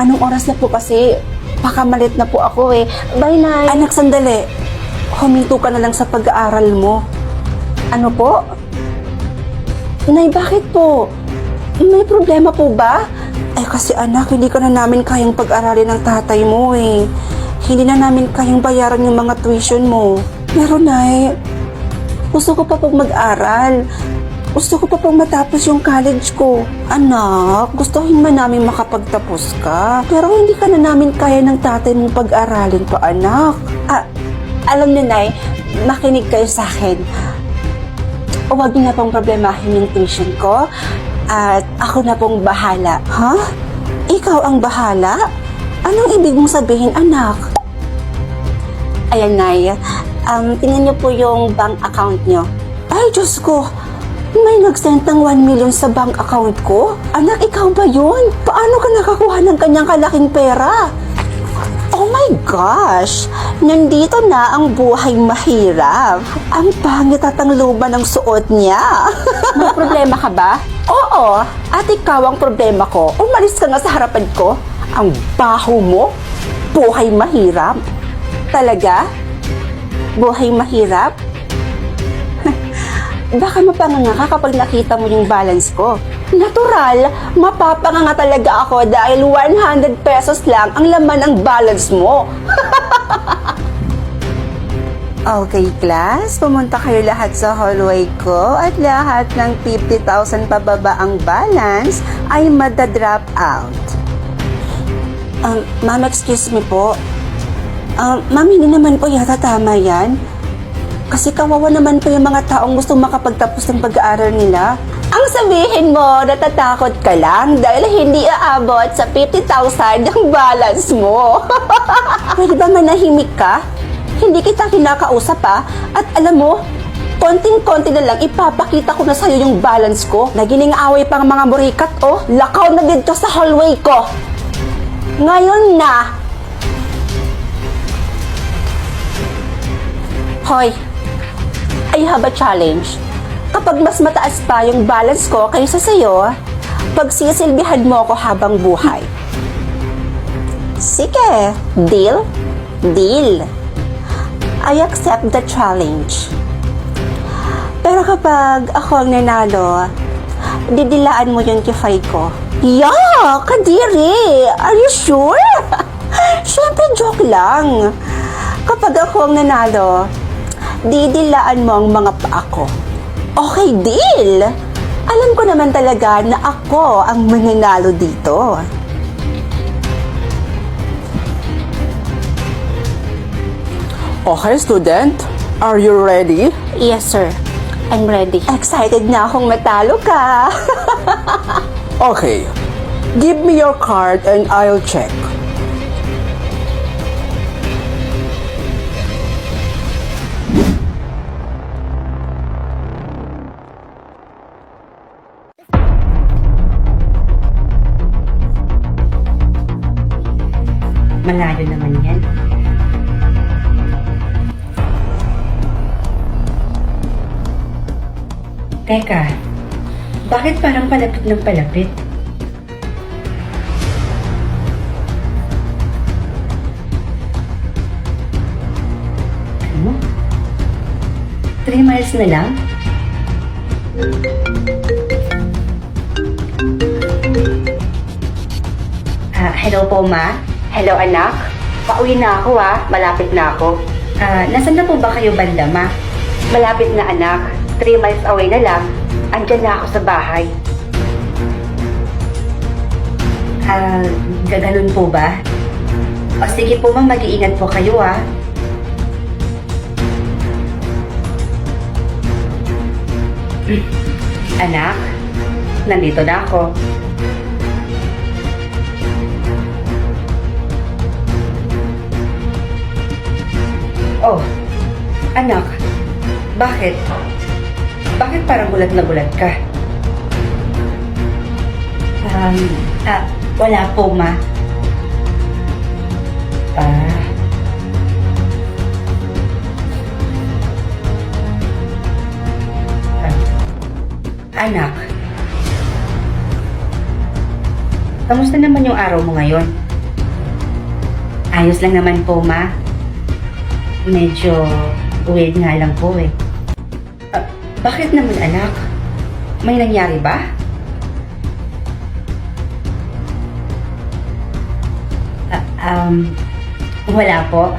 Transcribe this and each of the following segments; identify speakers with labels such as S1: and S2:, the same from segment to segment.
S1: Anong oras na po kasi? Baka malit na po ako eh. Bye, Nay. Anak, sandali. Huminto ka na lang sa pag-aaral mo. Ano po? Nay, bakit po? May problema po ba? Ay kasi anak, hindi ka na namin kayang pag-aralin ng tatay mo eh. Hindi na namin kayang bayaran yung mga tuition mo. Pero Nay, gusto ko pa pong mag-aral. Gusto ko pa pong matapos yung college ko. Anak, gustuhin man namin makapagtapos ka. Pero hindi ka na namin kaya ng tatay mong pag-aralin pa, anak. Alam niyo, Nay, makinig kayo sa akin. Huwag niyo na pong problemahin yung tuition ko. At ako na pong bahala. Ha? Ikaw ang bahala? Anong ibig mong sabihin, anak? Ayan, Nay. Tingnan niyo po yung bank account niyo. Ay, Diyos ko! May nag-send ng 1 million sa bank account ko? Anak, ikaw ba yun? Paano ka nakakuha ng kanyang kalaking pera? Oh my gosh! Nandito na ang buhay mahirap. Ang pangit at ang luma ng suot niya. May problema ka ba? Oo. At ikaw ang problema ko. Umalis ka nga sa harapan ko. Ang baho mo. Buhay mahirap. Talaga? Buhay mahirap? Baka mapanganga ka kapag nakita mo yung balance ko. Natural, mapapanganga talaga ako dahil 100 pesos lang ang laman ng balance mo. Okay, class. Pumunta kayo lahat sa hallway ko at lahat ng 50,000 pababa ang balance ay madadrop out. Ma'am, excuse me po. Ma'am, hindi naman po yata tama yan. Kasi kawawa naman po yung mga taong gustong makapagtapos ng pag-aaral nila. Ang sabihin mo, natatakot ka lang dahil hindi aabot sa 50,000 ang balance mo. Pwede ba manahimik ka? Hindi kita kinakausap pa. At alam mo, konting-konti na lang ipapakita ko na sa'yo yung balance ko. Nagining away pang mga murikat, oh. Lakaw na dito sa hallway ko. Ngayon na. Hoy, I have a challenge. Kapag mas mataas pa yung balance ko kaysa sa'yo, pagsisilbihan mo ako habang buhay. Sige, deal? Deal. I accept the challenge. Pero kapag ako ang nanalo, didilaan mo yung kifay ko. Yeah, kadiri! Are you sure? Siyempre, joke lang. Kapag ako ang nanalo, didilaan mo ang mga paa ko. Okay, deal! Alam ko naman talaga na ako ang mananalo dito.
S2: Okay, student. Are you ready?
S1: Yes, sir. I'm ready. Excited na akong matalo ka.
S2: Okay. Give me your card and I'll check.
S1: Malayo naman yan. Teka, bakit parang palapit ng palapit? Ano? 3 miles na lang? Hello po, Ma? Hello, anak? Pauwi na ako, Malapit na ako. Nasaan na po ba kayo banda, Ma? Malapit na, anak. 3 miles away na lang. Andyan na ako sa bahay. Gaganon po ba? O sige po, Ma, mag-iingat po kayo, Anak, nandito na ako. Oh, anak, bakit? Bakit parang gulat na gulat ka? Wala po, Ma. Anak, kamusta naman yung araw mo ngayon? Ayos lang naman po, ma. Medyo weird nga lang po eh. Bakit naman, anak? May nangyari ba? Wala po.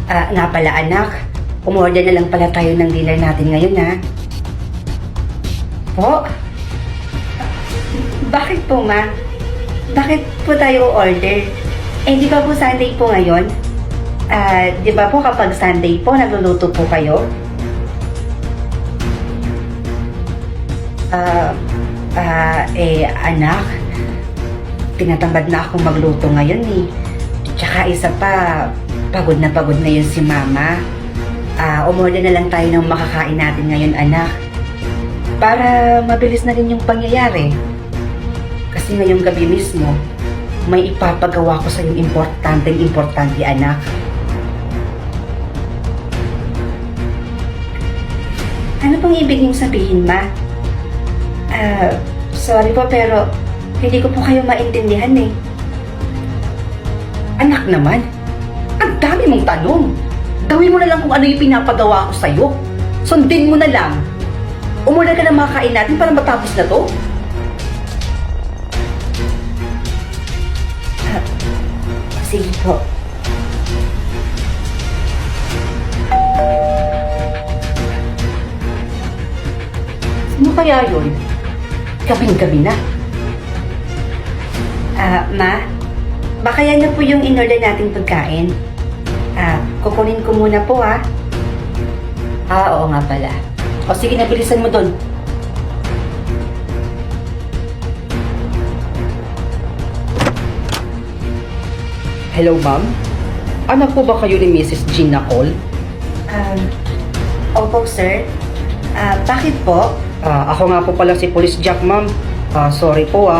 S1: Nga pala, anak. Umorder na lang pala tayo ng dinner natin ngayon, ha? Po? Bakit po, ma? Bakit po tayo order? Eh, di ba po Sunday po ngayon? Di ba po kapag Sunday po, nagluluto po kayo? Anak, tinatamad na akong magluto ngayon eh. Tsaka isa pa, pagod na yun si mama. Umorder na lang tayo ng makakain natin ngayon, anak. Para mabilis na rin yung pangyayari. Kasi ngayong gabi mismo, may ipapagawa ko sa yung importante, anak. Ano pong ibig niyong sabihin, ma? Sorry po pero hindi ko po kayo maintindihan eh. Anak naman, ang dami mong tanong. Gawin mo na lang kung ano yung pinapagawa ko sa'yo. Sundin mo na lang. Umorder ka ng makakain natin para matapos na to. Sige po. Sino kaya yun? Gabing-gabi na. Ma, baka yan na po yung in-order nating pagkain. Kukunin ko muna po, ha? Oo nga pala. O sige, nabilisan mo dun.
S2: Hello, ma'am? Anak po ba kayo ni Mrs. Jean Nicole?
S1: Opo, sir. Bakit po?
S2: Ako nga po pala si Police Jack, ma'am. Sorry po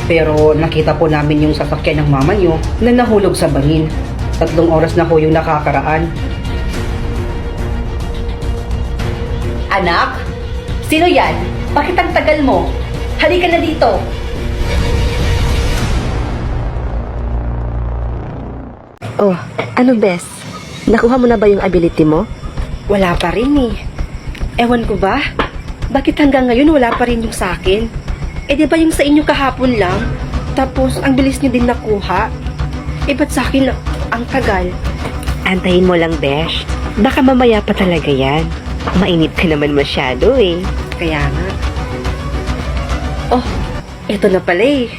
S2: pero nakita po namin yung sasakyan ng mama nyo na nahulog sa bangin. 3 oras na po yung nakakaraan.
S1: Anak? Sino yan? Bakit ang tagal mo? Halika na dito.
S3: Oh, ano bes? Nakuha mo na ba yung ability mo?
S1: Wala pa rin eh. Ewan ko ba? Bakit hanggang ngayon wala pa rin yung sa akin? Eh di ba yung sa inyo kahapon lang? Tapos ang bilis niyo din nakuha? Eh ba't sa akin ang tagal?
S3: Antayin mo lang, besh. Baka mamaya pa talaga yan. Mainit ka naman masyado eh.
S1: Kaya nga. Oh, eto na pala eh.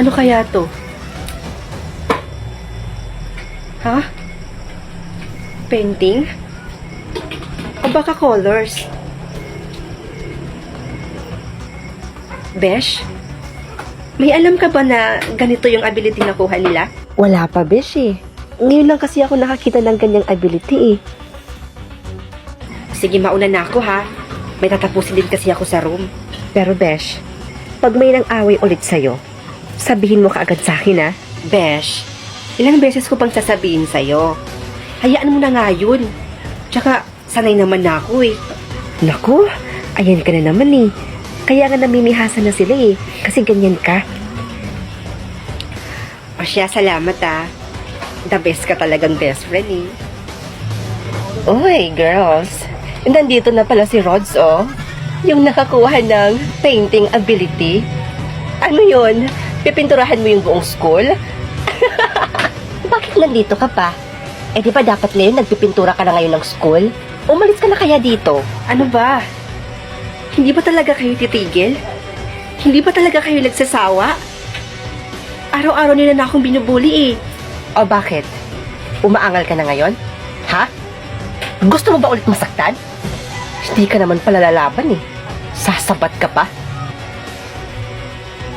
S1: Ano kaya to? Ha? Painting? O baka colors? Besh, may alam ka ba na ganito yung ability na kuha nila?
S3: Wala pa, besh eh. Ngayon lang kasi ako nakakita ng ganyang ability eh.
S1: Sige, mauna na ako ha. May tatapusin din kasi ako sa room.
S3: Pero besh, pag may nang away ulit sa'yo, sabihin mo kaagad sa akin ah.
S1: Besh, ilang beses ko pang sasabihin sa'yo. Hayaan mo na nga yun. Tsaka, sanay naman na ako eh.
S3: Naku, ayan ka na naman eh. Kaya nga namimihasan na sila eh. Kasi ganyan ka.
S1: O siya, salamat ah. The best ka talagang best friend eh.
S3: Oy, girls. Nandito na pala si Rods, oh. Yung nakakuha ng painting ability. Ano yun? Pipinturahan mo yung buong school? Bakit nandito ka pa? Eh di ba dapat ngayon nagpipintura ka na ngayon ng school? Umalis ka na kaya dito?
S1: Ano ba? Hindi ba talaga kayo titigil? Hindi ba talaga kayo nagsasawa? Araw-araw nila na akong binubuli eh.
S3: O bakit? Umaangal ka na ngayon? Ha? Gusto mo ba ulit masaktan? Hindi ka naman pala lalaban eh. Sasabat ka pa.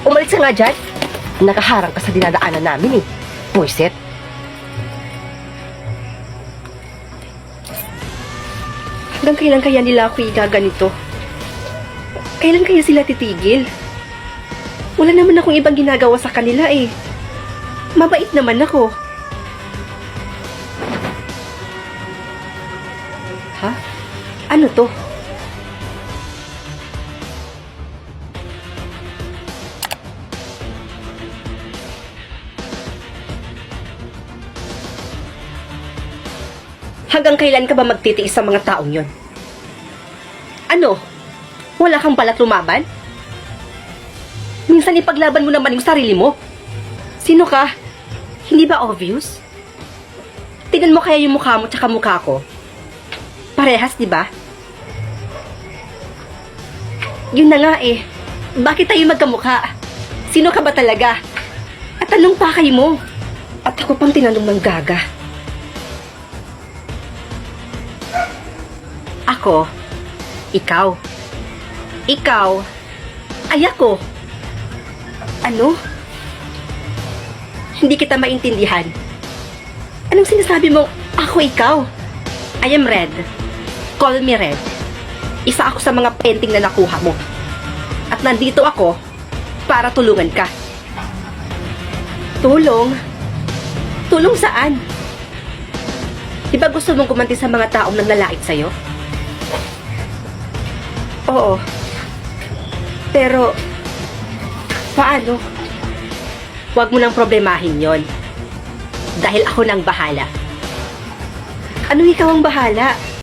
S3: Umalis ka nga dyan. Nakaharang ka sa dinadaanan namin eh. Buisit.
S1: Hanggang kailan kaya nila ako igaganito? Kailan kaya sila titigil? Wala naman akong ibang ginagawa sa kanila eh. Mabait naman ako. Ha? Ano to?
S3: Hanggang kailan ka ba magtitiis sa mga taong yon? Ano? Wala kang balat lumaban? Minsan ipaglaban mo naman yung sarili mo. Sino ka? Hindi ba obvious? Tingnan mo kaya yung mukha mo tsaka mukha ko. Parehas, di ba? Yun na nga eh. Bakit tayo magkamukha? Sino ka ba talaga? At anong pakay mo? At ako pang tinanong ng gaga. Ako, ikaw. Ikaw, ay ako. Ano? Hindi kita maintindihan. Anong sinasabi mo, ako ikaw? I am Red. Call me Red. Isa ako sa mga painting na nakuha mo. At nandito ako para tulungan ka. Tulong? Tulong saan? Di ba gusto mong gumanti sa mga taong nanlalait sa'yo? Oo. Pero, paano? Huwag mo nang problemahin yon. Dahil ako nang bahala. Ano ikaw ang bahala?